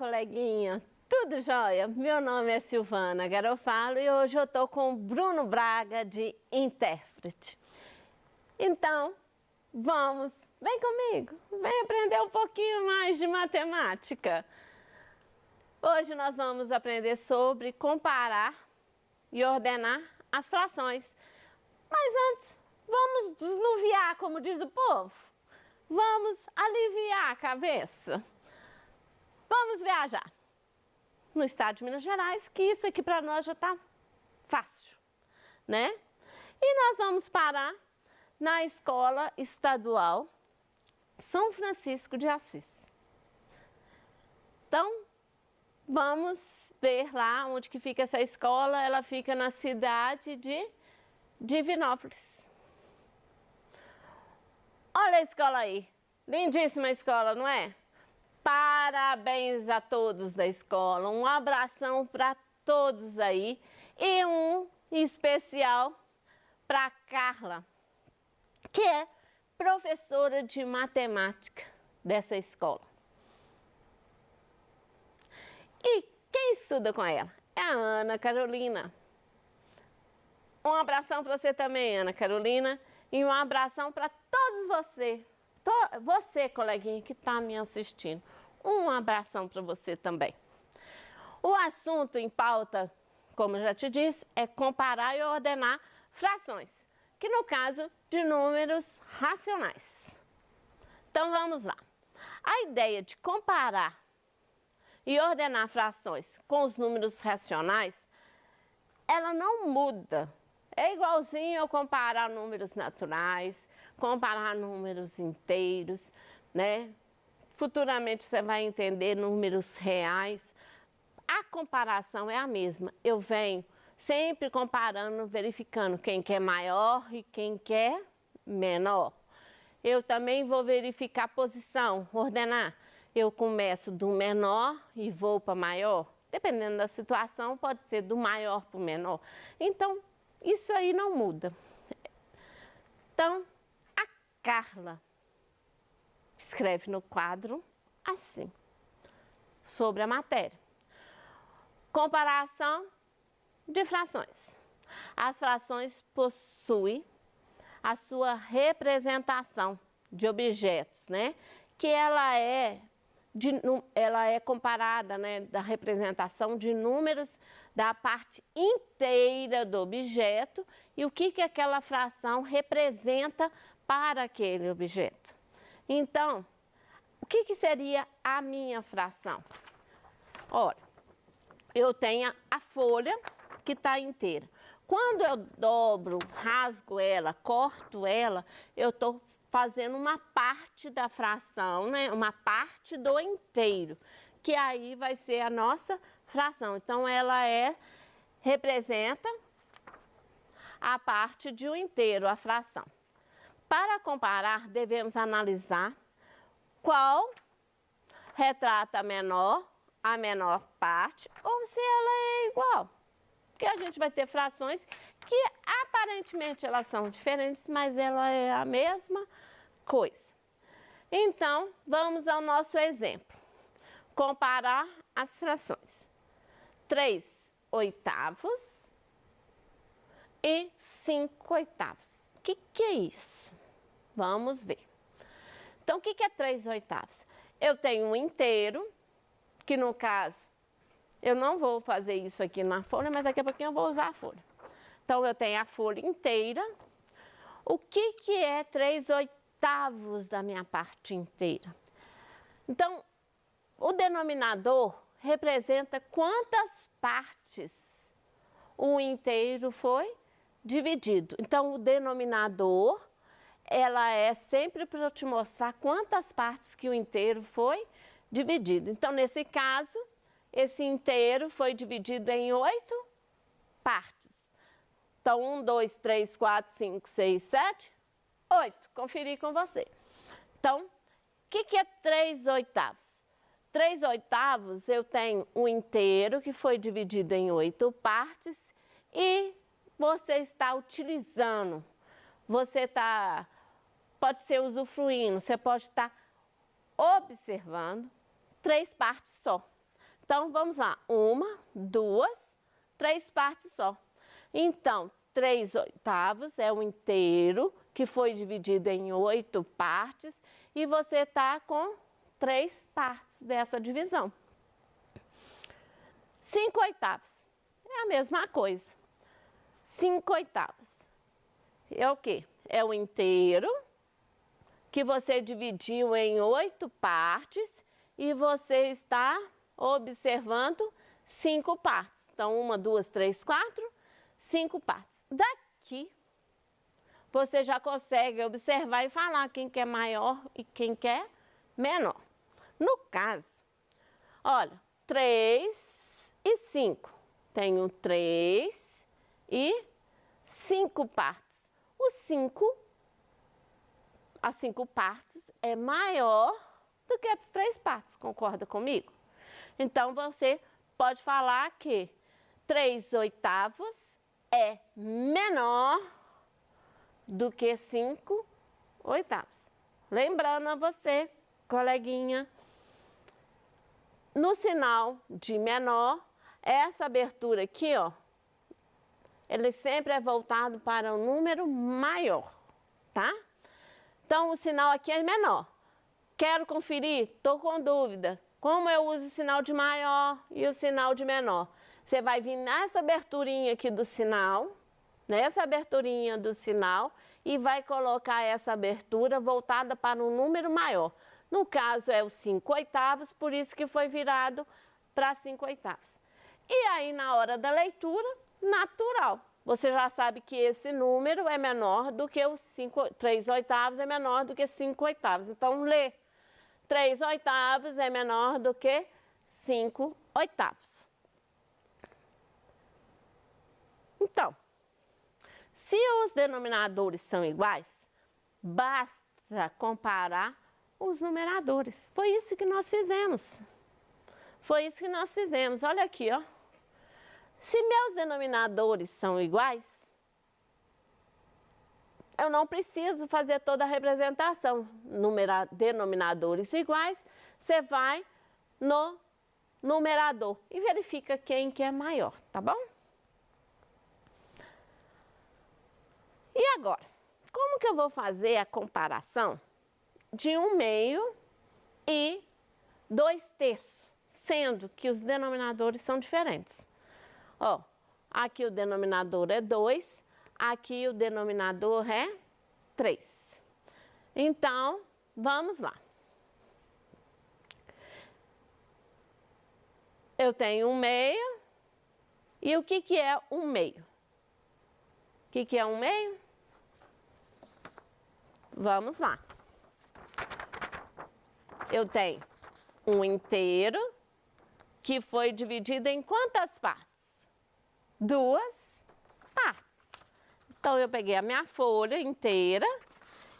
coleguinha, tudo jóia? Meu nome é Silvana Garofalo e hoje eu estou com o Bruno Braga de intérprete. Então, vem comigo, vem aprender um pouquinho mais de matemática. Hoje nós vamos aprender sobre comparar e ordenar as frações. Mas antes, vamos desnuviar, como diz o povo. Vamos aliviar a cabeça. Vamos viajar no estado de Minas Gerais, que isso aqui para nós já está fácil, né? E nós vamos parar na Escola Estadual São Francisco de Assis. Então, vamos ver lá onde que fica essa escola. Ela fica na cidade de Divinópolis. Olha a escola aí, lindíssima escola, não é? Parabéns a todos da escola, um abração para todos aí e um especial para Carla, que é professora de matemática dessa escola. E quem estuda com ela? É a Ana Carolina. Um abração para você também, Ana Carolina, e um abração para todos você, coleguinha, que está me assistindo. Um abração para você também. O assunto em pauta, como eu já te disse, é comparar e ordenar frações, que no caso de números racionais. Então vamos lá. A ideia de comparar e ordenar frações com os números racionais, ela não muda. É igualzinho eu comparar números naturais, comparar números inteiros, né? Futuramente você vai entender números reais. A comparação é a mesma. Eu venho sempre comparando, verificando quem quer maior e quem quer menor. Eu também vou verificar a posição, ordenar. Eu começo do menor e vou para maior. Dependendo da situação, pode ser do maior para o menor. Então, isso aí não muda. Então, a Carla escreve no quadro assim, sobre a matéria. Comparação de frações. As frações possuem a sua representação de objetos, né? Que ela é comparada, né, da representação de números da parte inteira do objeto e o que aquela fração representa para aquele objeto. Então, o que seria a minha fração? Olha, eu tenho a folha que está inteira. Quando eu dobro, rasgo ela, corto ela, eu estou fazendo uma parte da fração, né? Uma parte do inteiro, que aí vai ser a nossa fração. Então, ela representa a parte de um inteiro, a fração. Para comparar, devemos analisar qual retrata a menor parte, ou se ela é igual. Porque a gente vai ter frações que aparentemente elas são diferentes, mas ela é a mesma coisa. Então, vamos ao nosso exemplo. Comparar as frações. 3/8 e 5/8. O que é isso? Vamos ver. Então, o que é 3/8? Eu tenho um inteiro, que no caso, eu não vou fazer isso aqui na folha, mas daqui a pouquinho eu vou usar a folha. Então, eu tenho a folha inteira. O que é 3/8 da minha parte inteira? Então, o denominador representa quantas partes o inteiro foi dividido. Então, o denominador, ela é sempre para eu te mostrar quantas partes que o inteiro foi dividido. Então, nesse caso, esse inteiro foi dividido em 8 partes. Então, 1, 2, 3, 4, 5, 6, 7, 8. Conferi com você. Então, o que é 3/8? 3/8 eu tenho um inteiro que foi dividido em 8 partes e você está utilizando, pode ser usufruindo, você pode estar observando 3 partes só. Então, vamos lá. 1, 2, 3 partes só. Então, 3/8 é o inteiro que foi dividido em 8 partes e você está com 3 partes dessa divisão. 5/8 é a mesma coisa. 5/8 é o quê? É o inteiro que você dividiu em 8 partes e você está observando 5 partes. Então, 1, 2, 3, 4, 5 partes. Daqui, você já consegue observar e falar quem que é maior e quem que é menor. No caso, olha, 3 e 5. Tenho 3 e 5 partes. As 5 partes é maior do que as 3 partes, concorda comigo? Então, você pode falar que 3/8 é menor do que 5/8. Lembrando a você, coleguinha, no sinal de menor, essa abertura aqui, ó, ele sempre é voltado para um número maior, tá? Então, o sinal aqui é menor. Quero conferir? Estou com dúvida. Como eu uso o sinal de maior e o sinal de menor? Você vai vir nessa aberturinha aqui do sinal, e vai colocar essa abertura voltada para um número maior. No caso, é o 5/8, por isso que foi virado para 5/8. E aí, na hora da leitura, natural. Você já sabe que esse número é menor do que o 3/8 é menor do que 5/8. Então, lê. 3/8 é menor do que 5/8. Então, se os denominadores são iguais, basta comparar os numeradores. Foi isso que nós fizemos. Olha aqui, ó. Se meus denominadores são iguais, eu não preciso fazer toda a representação. Denominadores iguais, você vai no numerador e verifica quem que é maior, tá bom? E agora, como que eu vou fazer a comparação de 1/2 e 2/3, sendo que os denominadores são diferentes? Ó, aqui o denominador é 2, aqui o denominador é 3. Então, vamos lá. Eu tenho 1/2 e o que é 1/2? O que é 1/2? Vamos lá. Eu tenho um inteiro que foi dividido em quantas partes? 2 partes. Então, eu peguei a minha folha inteira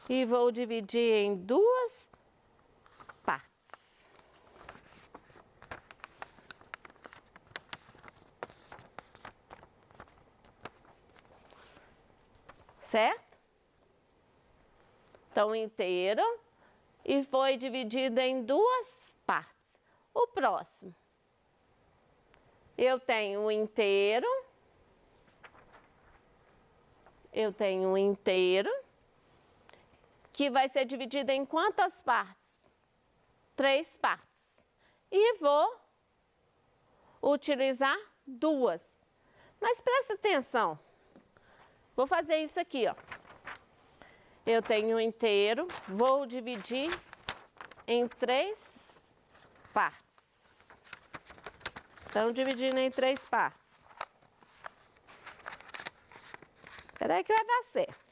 e vou dividir em 2 partes. Certo? Então, inteiro e foi dividido em 2 partes. O próximo. Eu tenho um inteiro. Que vai ser dividido em quantas partes? 3 partes. E vou utilizar 2. Mas presta atenção. Vou fazer isso aqui, ó. Eu tenho um inteiro, vou dividir em 3 partes. Então, dividindo em 3 partes. Espera aí que vai dar certo.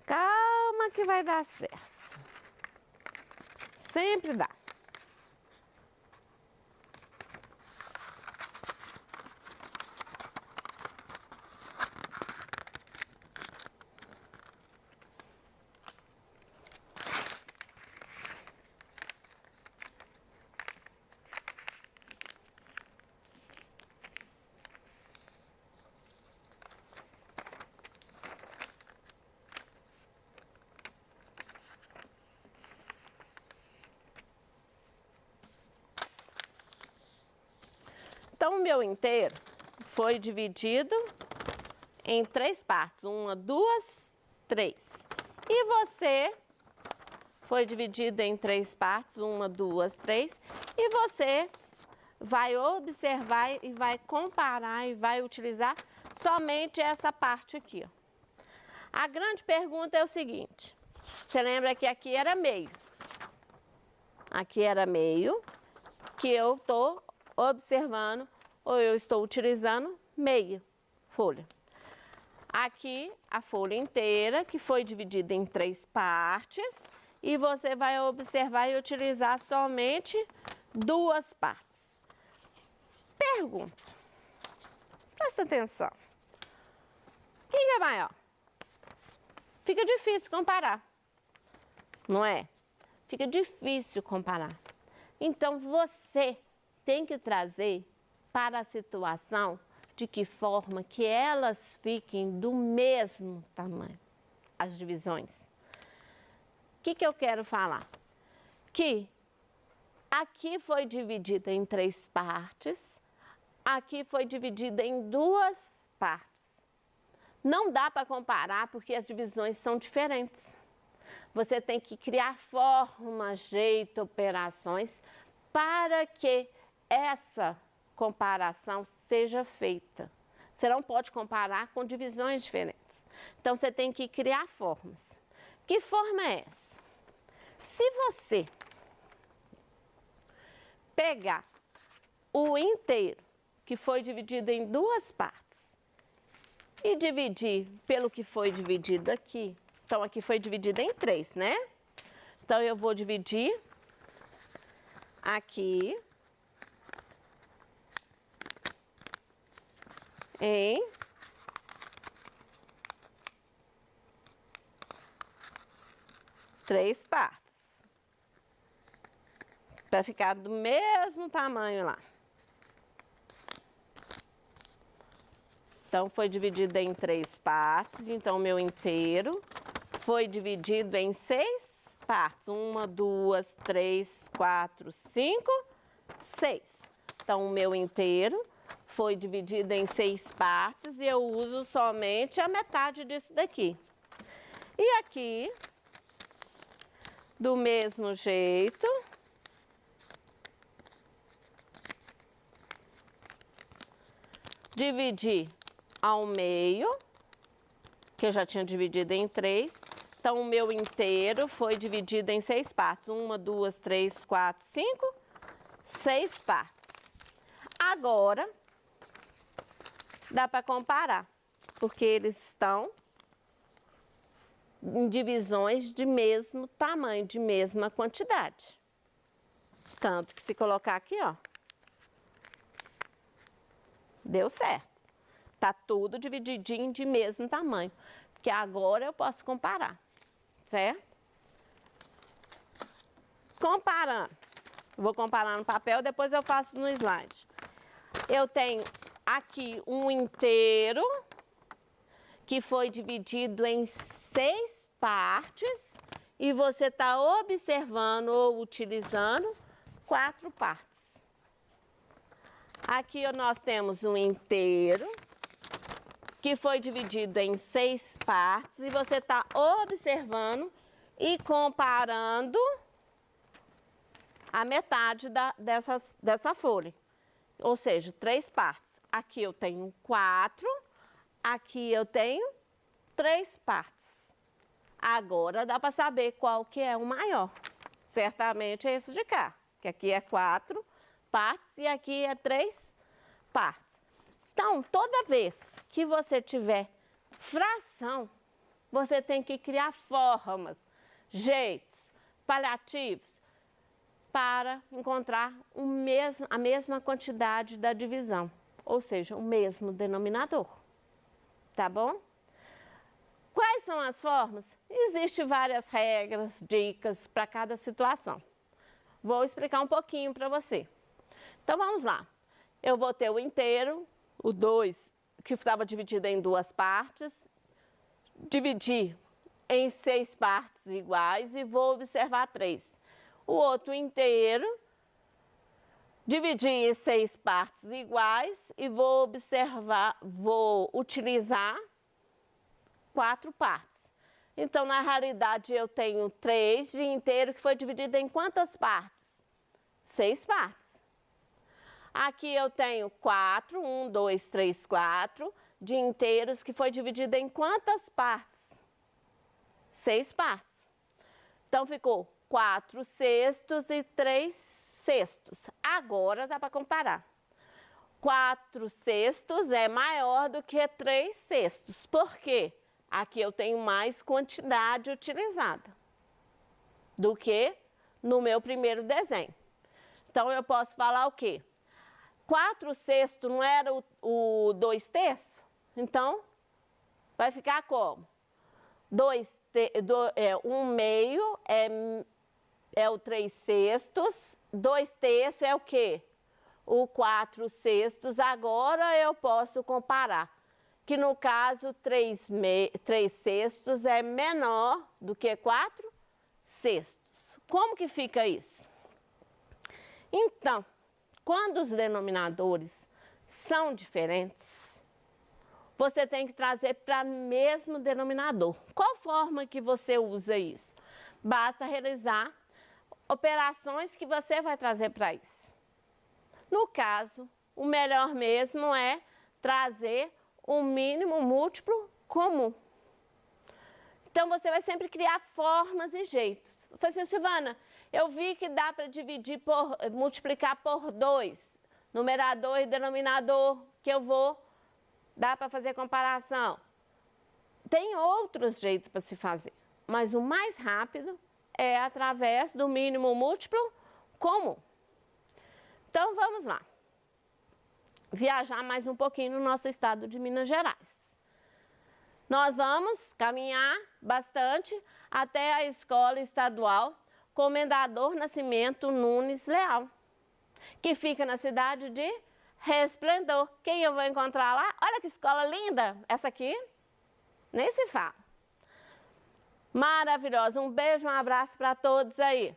Calma que vai dar certo. Sempre dá. Então, o meu inteiro foi dividido em 3 partes. 1, 2, 3. E você foi dividido em 3 partes. 1, 2, 3. E você vai observar e vai comparar e vai utilizar somente essa parte aqui, ó. A grande pergunta é o seguinte. Você lembra que aqui era meio. Aqui era meio, que eu estou observando ou eu estou utilizando meia folha. Aqui a folha inteira, que foi dividida em 3 partes, e você vai observar e utilizar somente 2 partes. Pergunta. Presta atenção. Quem é maior? Fica difícil comparar, não é? Fica difícil comparar. Então, você tem que trazer para a situação de que forma que elas fiquem do mesmo tamanho, as divisões. O que eu quero falar? Que aqui foi dividida em 3 partes, aqui foi dividida em 2 partes. Não dá para comparar porque as divisões são diferentes. Você tem que criar formas, jeito, operações para que essa comparação seja feita. Você não pode comparar com divisões diferentes. Então, você tem que criar formas. Que forma é essa? Se você pegar o inteiro, que foi dividido em 2 partes, e dividir pelo que foi dividido aqui, então aqui foi dividido em 3, né? Então, eu vou dividir aqui em 3 partes, para ficar do mesmo tamanho lá. Então, foi dividido em 3 partes, então, o meu inteiro foi dividido em 6 partes. 1, 2, 3, 4, 5, 6. Então, o meu inteiro foi dividido em 6 partes e eu uso somente a metade disso daqui. E aqui, do mesmo jeito, dividir ao meio, que eu já tinha dividido em 3. Então, o meu inteiro foi dividido em 6 partes. 1, 2, 3, 4, 5, 6 partes. Agora, dá para comparar, porque eles estão em divisões de mesmo tamanho, de mesma quantidade. Tanto que se colocar aqui, ó, deu certo. Tá tudo divididinho de mesmo tamanho, porque agora eu posso comparar, certo? Comparando, vou comparar no papel, depois eu faço no slide. Eu tenho aqui um inteiro que foi dividido em 6 partes e você está observando ou utilizando 4 partes. Aqui nós temos um inteiro que foi dividido em 6 partes e você está observando e comparando a metade dessa folha. Ou seja, 3 partes. Aqui eu tenho 4, aqui eu tenho 3 partes. Agora dá para saber qual que é o maior. Certamente é esse de cá, que aqui é 4 partes e aqui é 3 partes. Então, toda vez que você tiver fração, você tem que criar formas, jeitos, paliativos, para encontrar a mesma quantidade da divisão, ou seja, o mesmo denominador. Tá bom? Quais são as formas? Existem várias regras, dicas para cada situação. Vou explicar um pouquinho para você. Então, vamos lá. Eu vou ter o inteiro, o 2, que estava dividido em 2 partes, dividir em 6 partes iguais e vou observar 3. O outro inteiro dividir em 6 partes iguais e vou utilizar 4 partes. Então, na realidade, eu tenho 3 de inteiro que foi dividido em quantas partes? 6 partes. Aqui eu tenho 4, 1, 2, 3, 4 de inteiros que foi dividido em quantas partes? 6 partes. Então, ficou 4 sextos e 3 sextos. Agora dá para comparar. 4 sextos é maior do que 3 sextos. Por quê? Aqui eu tenho mais quantidade utilizada do que no meu primeiro desenho. Então, eu posso falar o quê? 4 sextos não era o 2 terços? Então, vai ficar como? 1 meio é o 3 sextos, 2 terços é o quê? O 4 sextos. Agora eu posso comparar, que no caso 3 sextos é menor do que 4 sextos. Como que fica isso? Então, quando os denominadores são diferentes, você tem que trazer para o mesmo denominador. Qual forma que você usa isso? Basta realizar operações que você vai trazer para isso. No caso, o melhor mesmo é trazer o mínimo múltiplo comum. Então, você vai sempre criar formas e jeitos. Eu falei assim, Silvana, eu vi que dá para multiplicar por 2, numerador e denominador, que eu vou dar para fazer comparação. Tem outros jeitos para se fazer, mas o mais rápido é através do mínimo múltiplo comum. Então, vamos lá. Viajar mais um pouquinho no nosso estado de Minas Gerais. Nós vamos caminhar bastante até a Escola Estadual Comendador Nascimento Nunes Leal, que fica na cidade de Resplendor. Quem eu vou encontrar lá? Olha que escola linda! Essa aqui, nem se fala. Maravilhosa. Um beijo, um abraço para todos aí.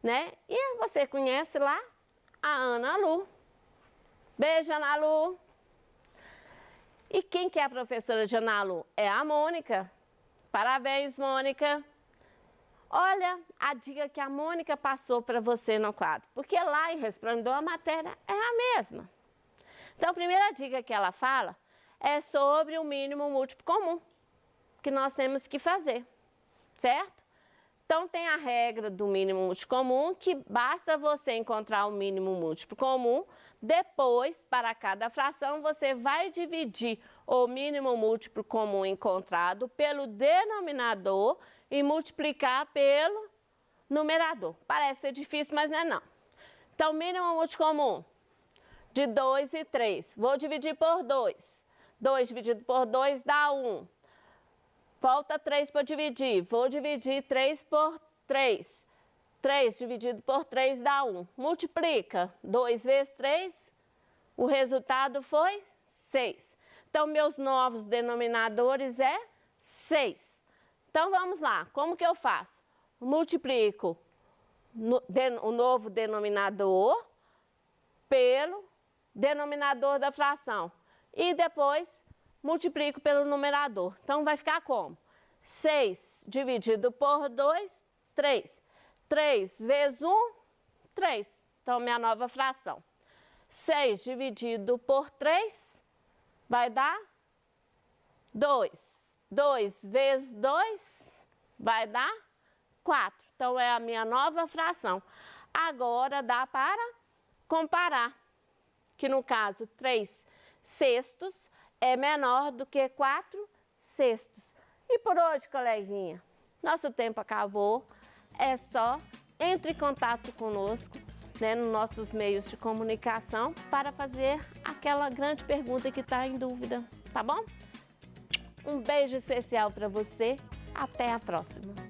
Né? E você conhece lá a Ana Lu. Beijo, Ana Lu. E quem que é a professora de Ana Lu? É a Mônica. Parabéns, Mônica. Olha a dica que a Mônica passou para você no quadro. Porque lá em Resplendor a matéria é a mesma. Então, a primeira dica que ela fala é sobre o mínimo múltiplo comum que nós temos que fazer, certo? Então, tem a regra do mínimo múltiplo comum, que basta você encontrar o mínimo múltiplo comum. Depois, para cada fração, você vai dividir o mínimo múltiplo comum encontrado pelo denominador e multiplicar pelo numerador. Parece ser difícil, mas não é não. Então, mínimo múltiplo comum de 2 e 3. Vou dividir por 2. 2 dividido por 2 dá 1. Falta 3 para dividir. Vou dividir 3 por 3. 3 dividido por 3 dá 1. Multiplica. 2 vezes 3, o resultado foi 6. Então, meus novos denominadores é 6. Então, vamos lá. Como que eu faço? Multiplico o novo denominador pelo denominador da fração. E depois multiplico pelo numerador. Então, vai ficar como? 6 dividido por 2, 3. 3 vezes 1, 3. Então, minha nova fração. 6 dividido por 3 vai dar 2. 2 vezes 2 vai dar 4. Então, é a minha nova fração. Agora, dá para comparar, que no caso, 3 sextos é menor do que 4 sextos. E por hoje, coleguinha, nosso tempo acabou. É só entre em contato conosco, né, nos nossos meios de comunicação para fazer aquela grande pergunta que está em dúvida, tá bom? Um beijo especial para você. Até a próxima.